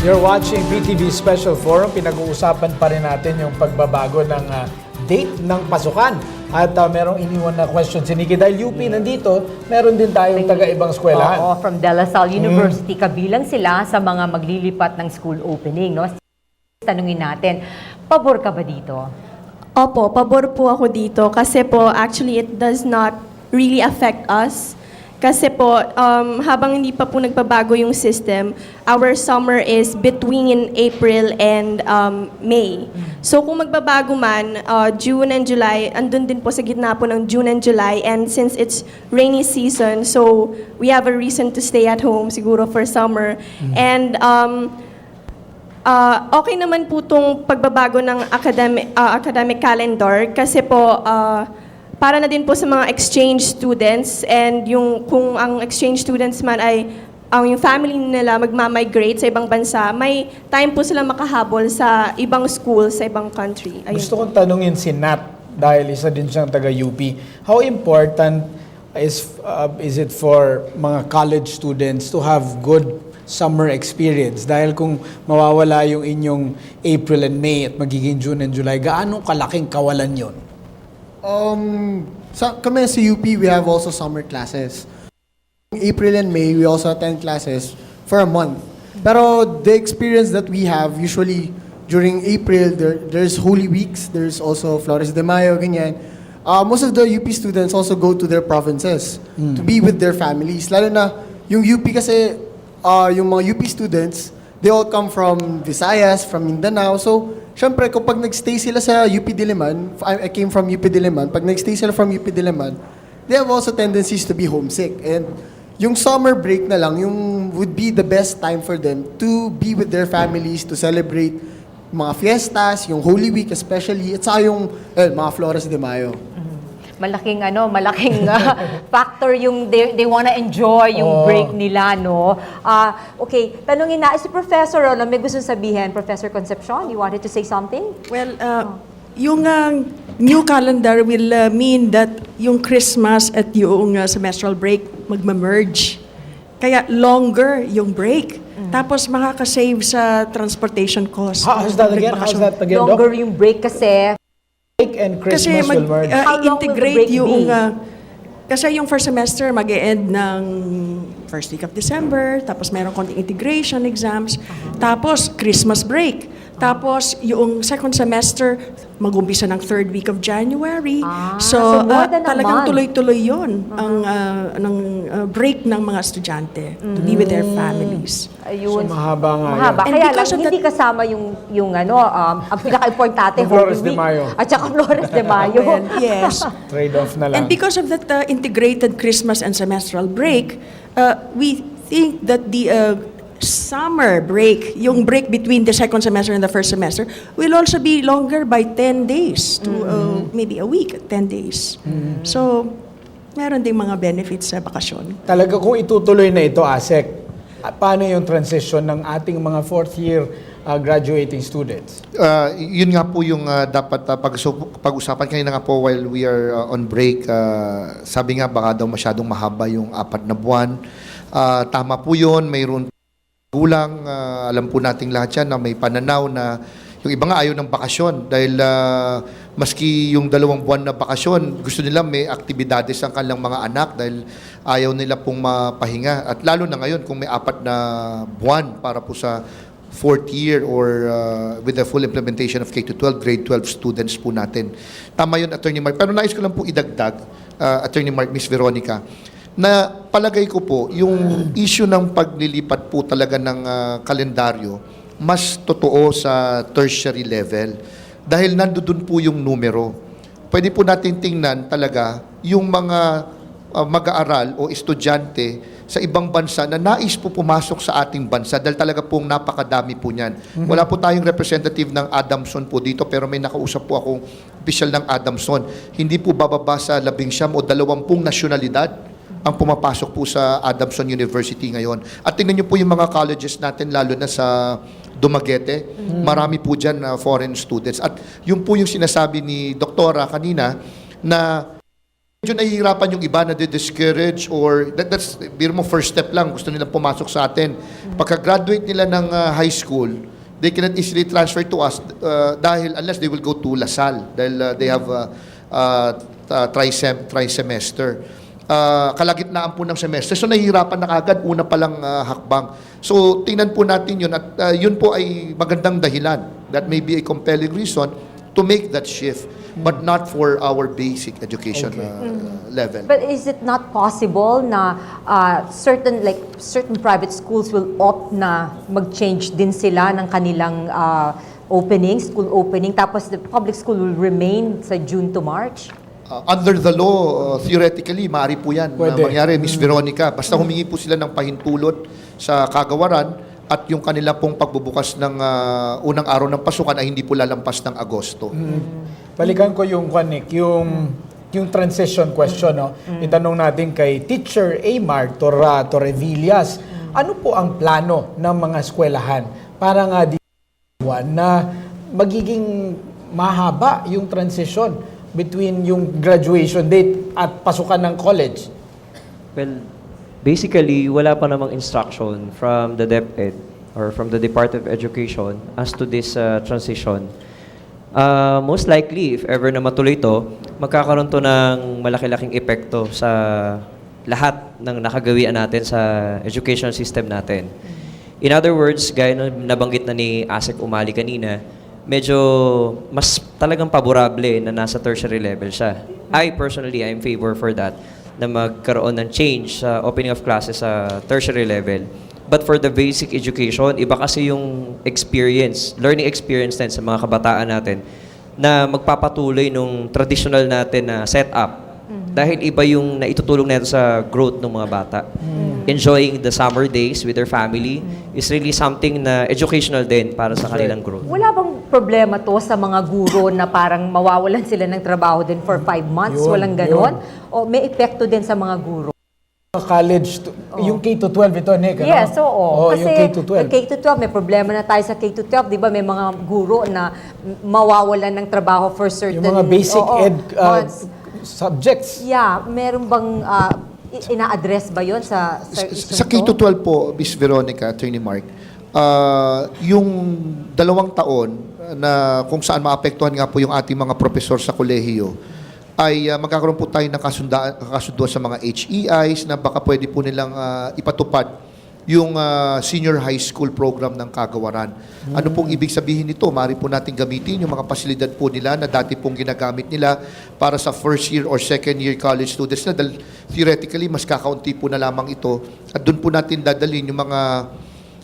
You're watching PTV Special Forum. Pinag-uusapan pa rin natin yung pagbabago ng date ng pasukan. At merong iniwan na question si Nikki. Dahil UP nandito, meron din tayong taga-ibang eskwelahan. Oo, from De La Salle University. Kabilang sila sa mga maglilipat ng school opening. No? Tanungin natin, pabor ka ba dito? Opo, pabor po ako dito kasi po actually it does not really affect us. Kasi po, habang hindi pa po nagbabago yung system, our summer is between April and May. So kung magbabago man, June and July, andun din po sa gitna po ng June and July. And since it's rainy season, so we have a reason to stay at home siguro for summer. And okay naman po itong pagbabago ng academic calendar kasi po para na din po sa mga exchange students and yung kung ang exchange students man ay yung family nila magma-migrate sa ibang bansa, may time po sila makahabol sa ibang school, sa ibang country. Ayun. Gusto kong tanungin si Nat dahil isa din siyang taga-UP. How important is it for mga college students to have good summer experience? Dahil kung mawawala yung inyong April and May at magiging June and July, gaano kalaking kawalan yon? Kami sa UP, we have also summer classes. April and May, we also attend classes for a month. Pero the experience that we have, usually during April, there's Holy Weeks, there's also Flores de Mayo, ganyan. Most of the UP students also go to their provinces to be with their families. Lalo na yung UP kasi, yung mga UP students, they all come from Visayas, from Mindanao. So, syempre, kapag nag-stay sila sa UP Diliman, I came from UP Diliman, pag nag-stay sila from UP Diliman, they have also tendencies to be homesick. And yung summer break na lang, yung would be the best time for them to be with their families, to celebrate mga fiestas, yung Holy Week especially, at saka yung mga Flores de Mayo. Malaking factor yung they wanna enjoy yung break nila, no? Okay, tanungin na si Professor Rolo, may gusto sabihin. Professor Concepcion, you wanted to say something? Well, yung new calendar will mean that yung Christmas at yung semestral break magma-merge. Kaya longer yung break. Tapos makaka-save sa transportation cost. How's that again? Doc? Longer yung break kasi. Break and Christmas will merge. How long will the break integrate yung be? kasi yung first semester mag-e-end ng first week of December, tapos meron konting integration exams, tapos Christmas break. Tapos yung second semester mag-umpisa ng third week of January. So more than a talagang month. tuloy-tuloy 'yon ang break ng mga estudyante to be with their families. Ayun. So, mahaba nga Mahaba. yan. And Kaya lang, because of hindi kasama yung ang pinaka-importante, Yung Flores Holy de Week. Mayo. At saka Flores de Mayo. Yes. Trade-off na lang. And because of that integrated Christmas and semestral break, we think that the summer break, yung break between the second semester and the first semester, will also be longer by 10 days to maybe a week, 10 days. So, meron ding mga benefits sa bakasyon. Talaga kung itutuloy na ito, ASEC, paano yung transition ng ating mga fourth year graduating students? Yun nga po yung dapat pag-usapan. Kanina nga po while we are on break, sabi nga baka daw masyadong mahaba yung 4 na buwan. Tama po yun, mayroon gulang, alam po nating lahat yan na may pananaw na yung iba nga ayaw ng bakasyon dahil maski yung 2 buwan na bakasyon, gusto nila may aktibidades ang kanilang mga anak dahil ayaw nila pong mapahinga. At lalo na ngayon kung may 4 na buwan para po sa fourth year or with the full implementation of K-12, grade 12 students po natin. Tama yun, Attorney Mark. Pero nais ko lang po idagdag, Attorney Mark, Miss Veronica, na palagay ko po, yung issue ng paglilipat po talaga ng kalendaryo, mas totoo sa tertiary level. Dahil nandoon po yung numero. Pwede po natin tingnan talaga yung mga mag-aaral o estudyante sa ibang bansa na nais po pumasok sa ating bansa dahil talaga pong napakadami po niyan. Wala po tayong representative ng Adamson po dito pero may nakausap po akong official ng Adamson. Hindi po bababa sa 19 o 20 nasyonalidad ang pumapasok po sa Adamson University ngayon. At tingnan niyo po yung mga colleges natin, lalo na sa Dumaguete. Marami po dyan na foreign students. At yun po yung sinasabi ni Doktora kanina na medyo nahihirapan yung iba na discourage or that's biro mo first step lang, gusto nilang pumasok sa atin. Pagka-graduate nila ng high school, they cannot easily transfer to us dahil unless they will go to LaSalle dahil they have trimester. Kalagitnaan po ng semester. So nahihirapan na kagad una pa lang hakbang. So tingnan po natin yun at yun po ay magandang dahilan. That may be a compelling reason to make that shift but not for our basic education level. But is it not possible na certain private schools will opt na mag-change din sila ng kanilang school opening, tapos the public school will remain sa June to March? Under the law, theoretically, maaari po yan na Pwede. mangyari, Miss Veronica. Basta humingi po sila ng pahintulot sa kagawaran at yung kanila pong pagbubukas ng unang araw ng pasukan ay hindi po lalampas ng Agosto. Balikan ko yung yung transition question, no? Itanong natin kay Teacher Amar Torrevillas, ano po ang plano ng mga eskwelahan para nga na magiging mahaba yung transition between yung graduation date at pasukan ng college? Well, basically, wala pa namang instruction from the DepEd or from the Department of Education as to this transition. Most likely, if ever na matuloy to, magkakaroon to ng malaki-laking epekto sa lahat ng nakagawian natin sa education system natin. In other words, gaya ng nabanggit na ni Asek Umali kanina, medyo mas talagang paborable na nasa tertiary level siya. I personally, I'm favor for that, na magkaroon ng change sa opening of classes sa tertiary level. But for the basic education, iba kasi yung experience, learning experience din sa mga kabataan natin na magpapatuloy nung traditional natin na setup. Dahil iba yung naitutulong nito sa growth ng mga bata. Enjoying the summer days with their family is really something na educational din para sa kanilang growth. Wala bang problema to sa mga guro na parang mawawalan sila ng trabaho din for 5 months? Yun, Walang ganon? O may epekto din sa mga guro? College, yung K-12 ito, Nick, ano? Yes, oo. Yung Kasi K-12. yung K-12, may problema na tayo sa K-12. Di ba may mga guro na mawawalan ng trabaho for certain Yung mga basic months. subjects. Yeah, meron bang ina-address ba yon sa Sa K-12 po, Miss Veronica, Attorney Mark, yung 2 taon na kung saan maapektuhan nga po yung ating mga profesor sa kolehiyo, ay magkakaroon po tayo ng kasunduan sa mga HEIs na baka pwede po nilang ipatupad yung senior high school program ng kagawaran. Ano pong ibig sabihin nito? Maaari po natin gamitin yung mga pasilidad po nila na dati pong ginagamit nila para sa first year or second year college students na theoretically mas kakaunti po na lamang ito at doon po natin dadalhin yung mga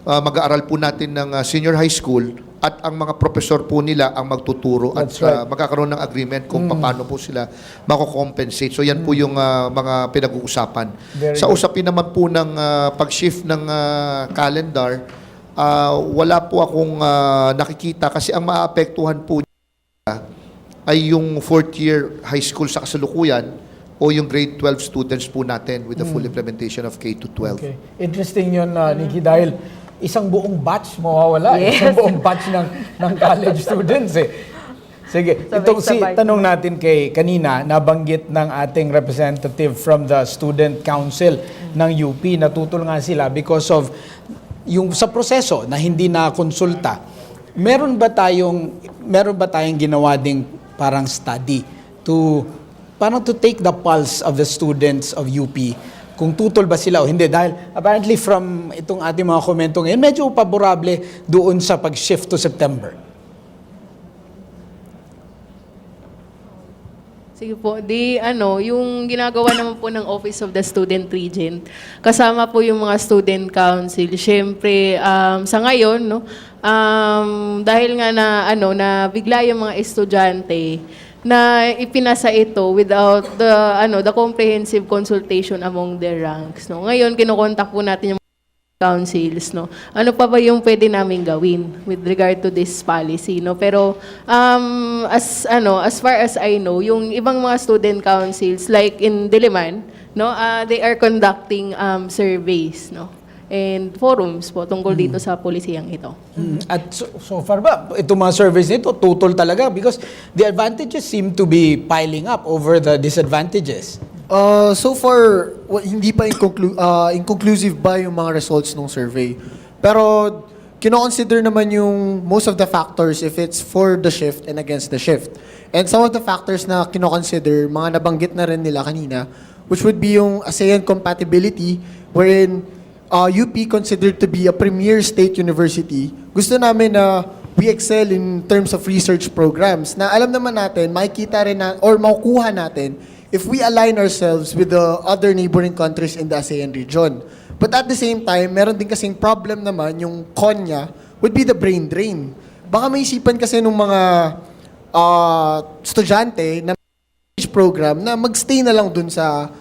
mag-aaral po natin ng senior high school at ang mga professor po nila ang magtuturo at That's right. magkakaroon ng agreement kung paano po sila mako-compensate. So yan po yung mga pinag-uusapan. Very Sa good. usapin naman po ng pag-shift ng calendar, wala po akong nakikita kasi ang maapektuhan po niya ay yung 4th year high school sa kasalukuyan o yung grade 12 students po natin with the full implementation of K-12. Okay. Interesting yun, Nikki, dahil isang buong batch mawawala. Yes. Isang buong batch ng college students eh. Sige, Sabay-sabay. tanong natin kay kanina, nabanggit ng ating representative from the Student Council ng UP, natutol nga sila because of yung sa proseso na hindi na konsulta. Meron ba tayong ginawa ding parang study to take the pulse of the students of UP kung tutol ba sila o hindi. Dahil apparently from itong ating mga komento ngayon, medyo paborable doon sa pag-shift to September. Sige po, yung ginagawa naman po ng Office of the Student Regent, kasama po yung mga student council. Siyempre, sa ngayon, no, dahil nga na bigla yung mga estudyante, na ipinasa ito without the comprehensive consultation among their ranks, no. Ngayon kinukontak po natin yung councils, no. Ano pa ba yung pwede naming gawin with regard to this policy, no? Pero as far as I know, yung ibang mga student councils like in Diliman, no, they are conducting surveys, no, and forums po tungkol dito sa polisiyang ito. At so far ba, itong mga surveys nito, total talaga because the advantages seem to be piling up over the disadvantages. So far, hindi pa inconclusive ba yung mga results ng survey. Pero kino-consider naman yung most of the factors if it's for the shift and against the shift. And some of the factors na kino-consider, mga nabanggit na rin nila kanina, which would be yung ASEAN compatibility, wherein UP considered to be a premier state university. Gusto namin na we excel in terms of research programs na alam naman natin, makikita rin na, or makukuha natin if we align ourselves with the other neighboring countries in the ASEAN region. But at the same time, meron din kasing problem naman, yung con niya, would be the brain drain. Baka maisipan kasi ng mga estudyante na program na magstay na lang dun sa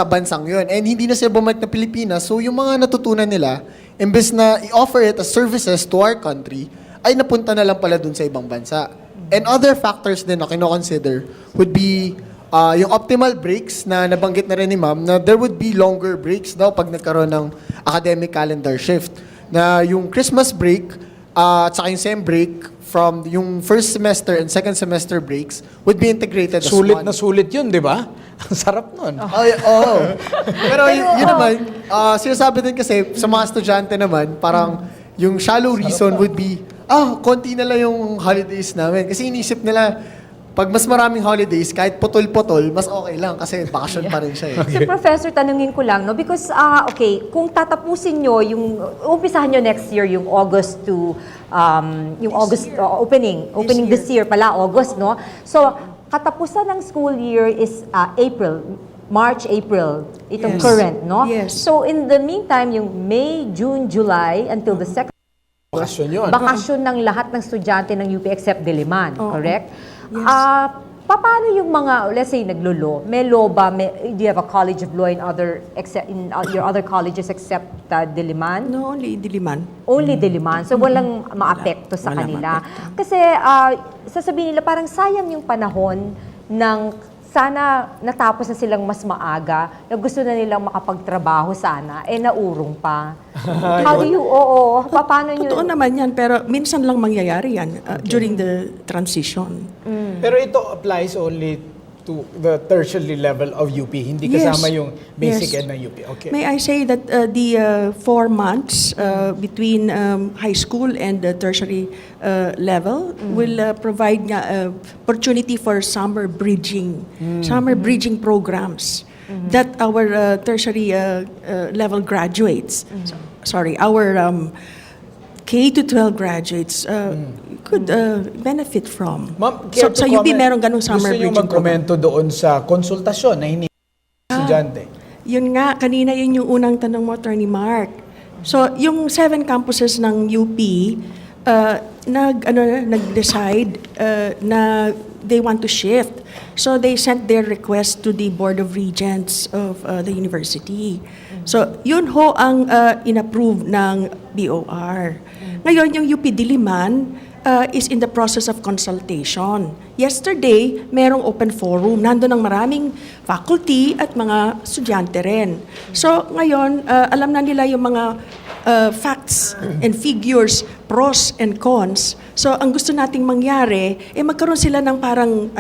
bansang yon. And hindi na sila bumalik na Pilipinas, so yung mga natutunan nila, imbes na i-offer it as services to our country, ay napunta na lang pala dun sa ibang bansa. And other factors din na kino-consider would be yung optimal breaks na nabanggit na rin ni ma'am, na there would be longer breaks daw pag nagkaroon ng academic calendar shift. Na yung Christmas break at saka yung SEM break from yung first semester and second semester breaks would be integrated as Sulit one. na sulit yun, di ba? Ang sarap nun. Ay, oo. Pero yun naman, sinasabi din kasi sa mga estudyante naman, parang yung shallow reason would be, konti na lang yung holidays namin. Kasi inisip nila, pag mas maraming holidays, kahit putol-putol, mas okay lang kasi vacation pa rin siya eh. So, Professor, tanungin ko lang, no? Because, okay, kung tatapusin nyo, umpisahan nyo next year, yung August to, yung August, opening this year pala, August, no? So, katapusan ng school year is March, April, itong Yes. current, no? Yes. So, in the meantime, yung May, June, July, until the second Bakasyon yun. bakasyon ng lahat ng estudyante ng UP except Diliman, Oo. correct? Yes. Paano yung mga, let's say, naglo-law? May law ba? Do you have a College of Law in your other colleges except Diliman? No, only Diliman. Only Diliman. So, walang maapekto sa Walang kanila. maapekto. Kasi, sasabihin nila, parang sayang yung panahon ng sana natapos na silang mas maaga, na gusto na nilang makapagtrabaho sana, naurong pa. How do you, paano nyo? Totoo naman yan, pero minsan lang mangyayari yan during the transition. Pero ito applies only to the tertiary level of UP, hindi kasama yung basic Yes. and ng UP. Okay. May I say that the 4 months between high school and the tertiary level will provide opportunity for summer bridging programs that our tertiary level graduates, our K-12 graduates could benefit from. Ma'am, So, care to sa UP comment? meron ganung summer Gusto nyo bridging program. magkomento doon sa konsultasyon na hindi estudyante? Yun nga, kanina yun yung unang tanong mo, Attorney Mark. So, yung 7 campuses ng UP, nag-decide na they want to shift. So, they sent their request to the Board of Regents of the university. So, yun ho ang inapprove ng BOR. Ngayon, yung UP Diliman is in the process of consultation. Yesterday, merong open forum. Nandun ang maraming faculty at mga estudyante rin. So, ngayon, alam na nila yung mga facts and figures, pros and cons. So, ang gusto nating mangyari, magkaroon sila ng parang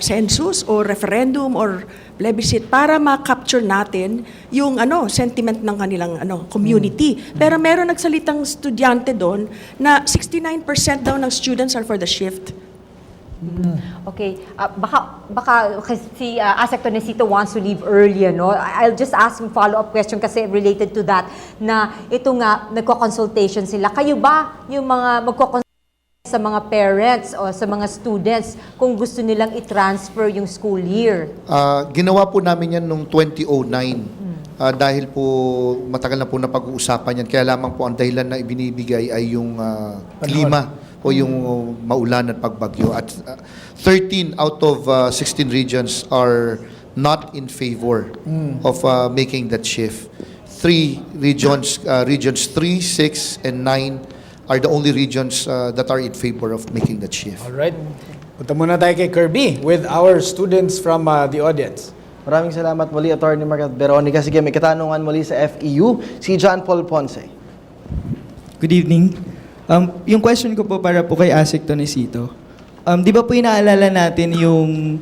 census or referendum or plebiscite para ma-capture natin yung sentiment ng kanilang community. Pero meron nagsalitang estudyante doon na 69% daw ng students are for the shift. Okay, baka kasi Asek Tonesito wants to leave early, no? I'll just ask him follow-up question kasi related to that, na ito nga, nagko-consultation sila. Kayo ba yung mga magko-consult sa mga parents o sa mga students kung gusto nilang i-transfer yung school year? Ginawa po namin yan noong 2009. Dahil po matagal na po na pag-uusapan yan. Kaya lamang po ang dahilan na ibinibigay ay yung klima o yung maulan at pagbagyo. At 13 out of 16 regions are not in favor of making that shift. 3 regions, regions 3, 6, and 9 are the only regions that are in favor of making that shift. Alright. Punta muna tayo kay Kirby with our students from the audience. Maraming salamat muli, Attorney Mark at Veronica. Sige, may katanungan muli sa FEU, si John Paul Ponce. Good evening. Yung question ko po para po kay Asek Tonesito. Di ba po inaalala natin yung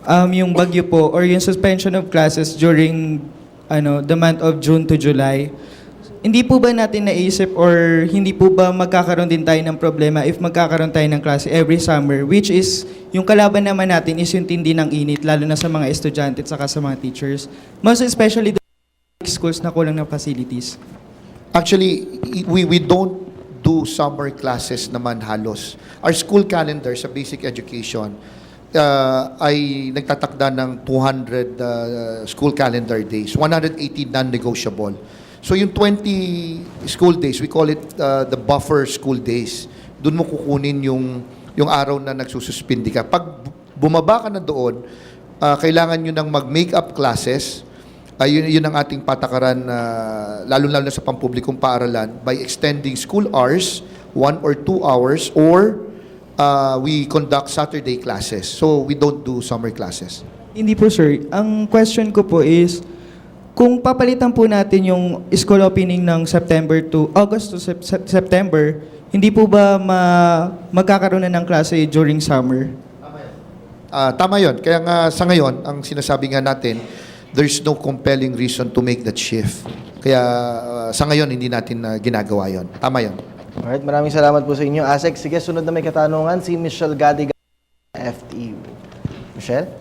yung bagyo po or yung suspension of classes during the month of June to July, hindi po ba natin naisip or hindi po ba magkakaroon din tayo ng problema if magkakaroon tayo ng klase every summer, which is yung kalaban naman natin is yung tindi ng init, lalo na sa mga estudyante at saka sa mga teachers. Most especially the schools na kulang ng facilities. Actually, we don't do summer classes naman halos. Our school calendar sa basic education ay nagtatakda ng 200 school calendar days, 180 non-negotiable. So yung 20 school days, we call it the buffer school days. Doon mo kukunin yung araw na nagsususpindi ka. Pag bumaba ka na doon, kailangan nyo nang mag-makeup classes. Yun ang ating patakaran, lalo-lalo na sa pampublikong paaralan, by extending school hours, 1 or 2 hours, or we conduct Saturday classes. So we don't do summer classes. Hindi po sir, ang question ko po is, kung papalitan po natin yung school opening ng September to August to September, hindi po ba magkakaroon na ng klase during summer? Tama yun. Kaya nga sa ngayon, ang sinasabi nga natin, there's no compelling reason to make that shift. Kaya sa ngayon, hindi natin ginagawa yun. Tama yun. Alright, maraming salamat po sa inyo. Asek, sige, sunod na may katanungan, si Michelle Gadiga, FEU. Michelle?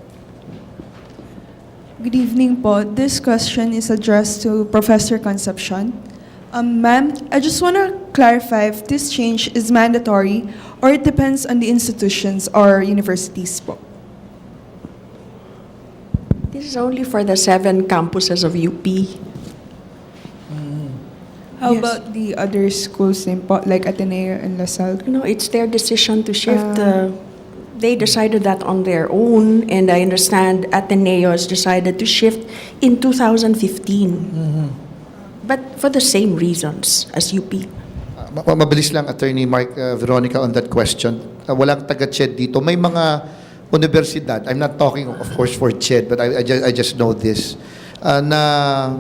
Good evening po. This question is addressed to Professor Concepcion. Ma'am, I just want to clarify if this change is mandatory or it depends on the institutions or universities po. This is only for the 7 campuses of UP. How Yes. about the other schools din po, like Ateneo and LaSalle? No, it's their decision to shift. They decided that on their own, and I understand Ateneo has decided to shift in 2015. But for the same reasons as UP. Mabilis lang, Attorney Mark, Veronica, on that question. Walang taga-CHED dito. May mga universidad, I'm not talking of course for CHED, but I just know this, na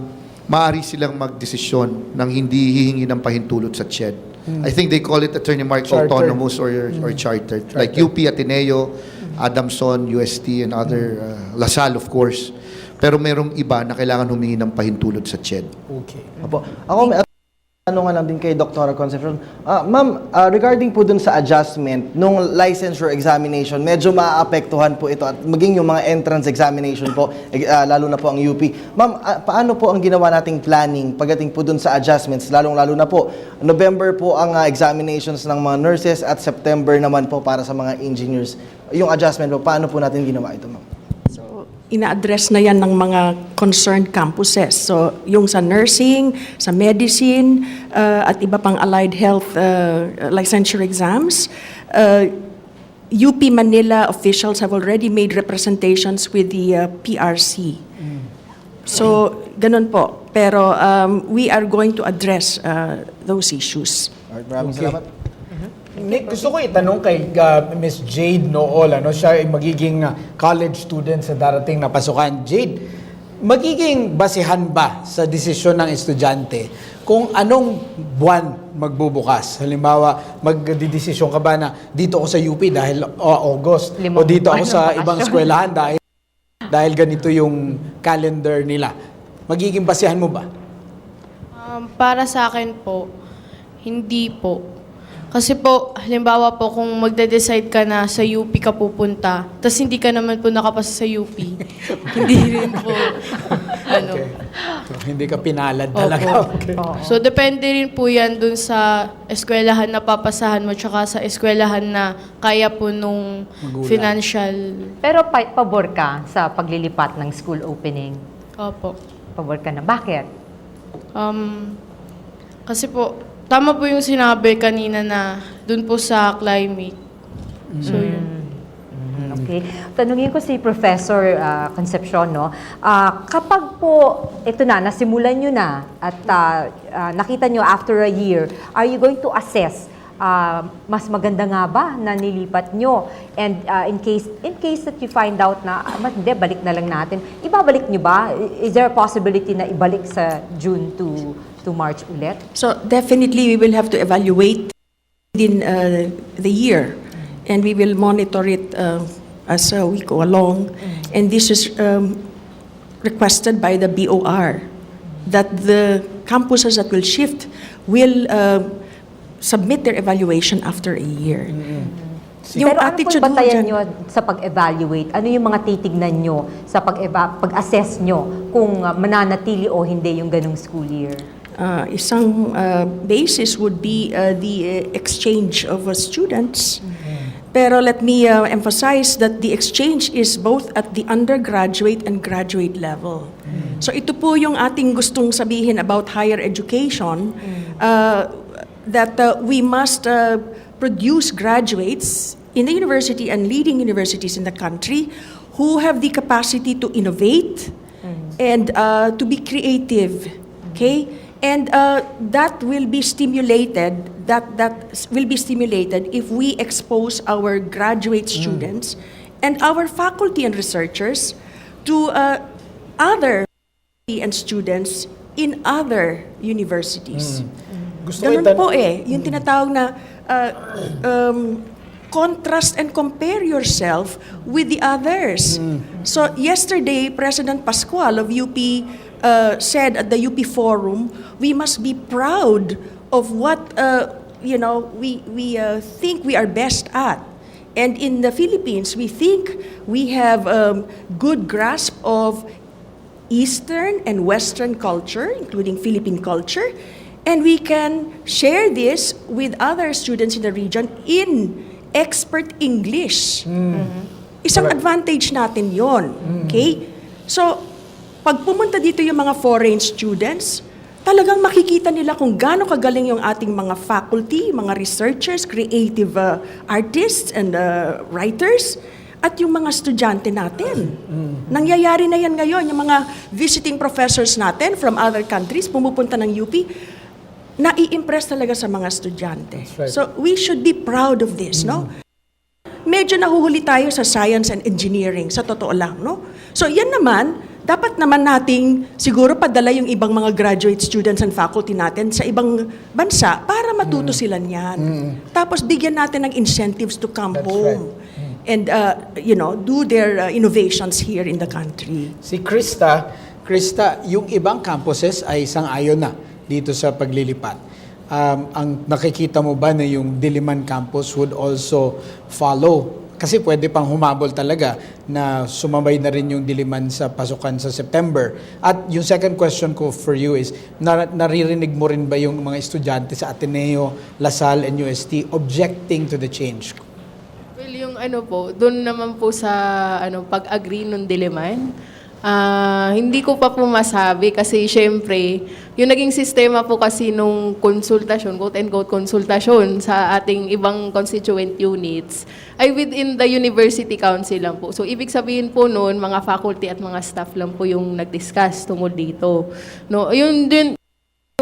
maaari silang magdesisyon ng hindi hihingi ng pahintulot sa CHED. I think they call it, Attorney Mark, Charter. autonomous or chartered. Like UP, Ateneo, Adamson, UST, and other, LaSalle, of course. Pero mayroong iba na kailangan humingi ng pahintulot sa CHED. Okay. Opo. Ako may tanungan lang din kay Dr. Concepcion. Ma'am, regarding po dun sa adjustment nung licensure examination, medyo maaapektuhan po ito at maging yung mga entrance examination po, lalo na po ang UP. Ma'am, paano po ang ginawa nating planning pagdating po dun sa adjustments, lalong-lalo na po, November po ang examinations ng mga nurses at September naman po para sa mga engineers. Yung adjustment po, paano po natin ginawa ito, ma'am? Ina-address na yan ng mga concerned campuses. So, yung sa nursing, sa medicine, at iba pang allied health licensure exams, UP Manila officials have already made representations with the PRC. So, ganun po. Pero we are going to address those issues. Alright, maraming salamat. Nick, gusto ko itanong kay Miss Jade Nool, siya ay magiging college student sa darating na pasukan. Jade, magiging basihan ba sa desisyon ng estudyante kung anong buwan magbubukas? Halimbawa, magdidesisyon ka ba na dito ako sa UP dahil August, o dito ako sa ibang eskwelahan dahil ganito yung calendar nila. Magiging basihan mo ba? Para sa akin po, hindi po. Kasi po, halimbawa po, kung magde-decide ka na sa UP ka pupunta, tapos hindi ka naman po nakapasa sa UP, hindi rin po, Okay. So, hindi ka pinalad talaga. Opo. Okay. So, depende rin po yan dun sa eskwelahan na papasahan mo, tsaka sa eskwelahan na kaya po nung Magulang. financial. Pero pabor ka sa paglilipat ng school opening? Opo. Pabor ka na. Bakit? Kasi po, tama po yung sinabi kanina na dun po sa climate. So, yun. Okay. Tanungin ko si Professor Concepcion, no? Kapag po, ito na, nasimulan nyo na at nakita nyo after a year, are you going to assess mas maganda nga ba na nilipat nyo? And in case that you find out na, hindi, balik na lang natin, ibabalik nyo ba? Is there a possibility na ibalik sa June to March ulit? So definitely we will have to evaluate within the year, and we will monitor it as we go along. And this is requested by the BOR, that the campuses that will shift will submit their evaluation after a year. Pero ano po yung batayan dyan- nyo sa pag-evaluate? Ano yung mga titignan nyo sa pag-assess nyo kung mananatili o hindi yung ganung school year? Isang basis would be the exchange of students. Pero let me emphasize that the exchange is both at the undergraduate and graduate level. So ito po yung ating gustong sabihin about higher education, that we must produce graduates in the university and leading universities in the country who have the capacity to innovate and to be creative, okay? And that will be stimulated. That will be stimulated if we expose our graduate students and our faculty and researchers to other and students in other universities. Gusto ko Ganun itan- po yung tinatawag na contrast and compare yourself with the others. So yesterday, President Pascual of UP said at the UP Forum, we must be proud of what we think we are best at. And in the Philippines, we think we have good grasp of Eastern and Western culture, including Philippine culture, and we can share this with other students in the region in expert English. Isang advantage natin yon, okay? So, pag pumunta dito yung mga foreign students, talagang makikita nila kung gaano kagaling yung ating mga faculty, mga researchers, creative artists and writers, at yung mga estudyante natin. Nangyayari na yan ngayon, yung mga visiting professors natin from other countries, pumupunta ng UP, nai-impress talaga sa mga estudyante. right. So, we should be proud of this, no? Medyo nahuhuli tayo sa science and engineering, sa totoo lang, no? So, yan naman, dapat naman nating siguro padala yung ibang mga graduate students and faculty natin sa ibang bansa para matuto sila niyan. Tapos bigyan natin ng incentives to come That's home and do their innovations here in the country. Si Krista, yung ibang campuses ay sang-ayon na dito sa paglilipat. Ang nakikita mo ba na yung Diliman campus would also follow? Kasi pwede pang humabol talaga na sumabay na rin yung Diliman sa pasukan sa September. At yung second question ko for you is, naririnig mo rin ba yung mga estudyante sa Ateneo, LaSalle, and UST objecting to the change? Well, yung doon naman po sa pag-agree nung Diliman, hindi ko pa po masabi kasi syempre, yung naging sistema po kasi nung konsultasyon, quote-unquote konsultasyon sa ating ibang constituent units ay within the university council lang po. So, ibig sabihin po noon, mga faculty at mga staff lang po yung nag-discuss tungkol dito. No, yun din,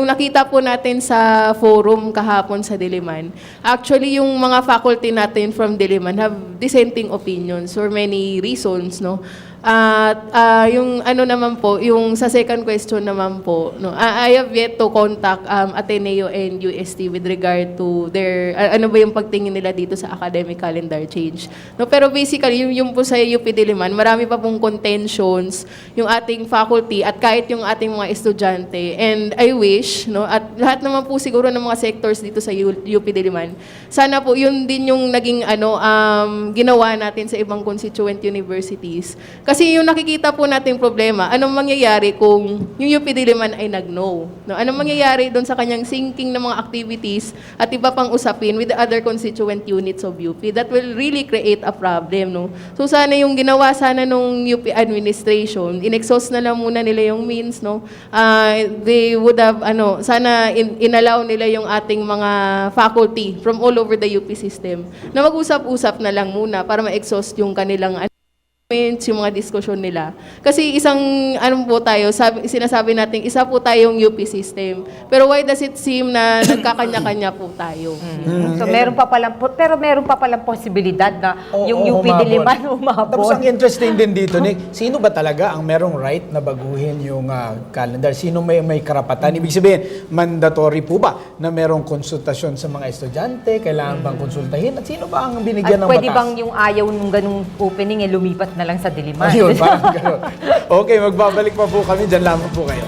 yung nakita po natin sa forum kahapon sa Diliman, actually yung mga faculty natin from Diliman have dissenting opinions for many reasons, no? At yung naman po, yung sa second question naman po, no, I have yet to contact Ateneo and UST with regard to their, ano ba yung pagtingin nila dito sa academic calendar change. No, pero basically, yung po sa UP Diliman, marami pa pong contentions yung ating faculty at kahit yung ating mga estudyante. And I wish, no, at lahat naman po siguro ng mga sectors dito sa UP Diliman, sana po yun din yung naging ginawa natin sa ibang constituent universities. Kasi yung nakikita po nating problema, anong mangyayari kung yung UP Diliman ay nag-no? No? Anong mangyayari doon sa kanyang sinking ng mga activities at iba pang usapin with the other constituent units of UP? That will really create a problem. No? So sana yung ginawa sana nung UP administration, in-exhaust na lang muna nila yung means. No? They would have, sana inallow nila yung ating mga faculty from all over the UP system na mag-usap-usap na lang muna para ma-exhaust yung kanilang yung mga diskusyon nila. Kasi isang, ano po tayo, sinasabi natin, isa po tayong UP system. Pero why does it seem na nagkakanya-kanya po tayo? So meron pa palang posibilidad na yung UP umabot. Diliman umabot. Tapos ang interesting din dito, Nick, sino ba talaga ang merong right na baguhin yung calendar? Sino may karapatan? Ibig sabihin, mandatory po ba na merong konsultasyon sa mga estudyante? Kailangan bang konsultahin? At sino ba ang binigyan ng Pwede batas? bang yung ayaw nung ganung opening lumipat na lang sa Diliman? Ayun, parang gano'n. Okay, magbabalik pa po kami. Diyan lamang po kayo.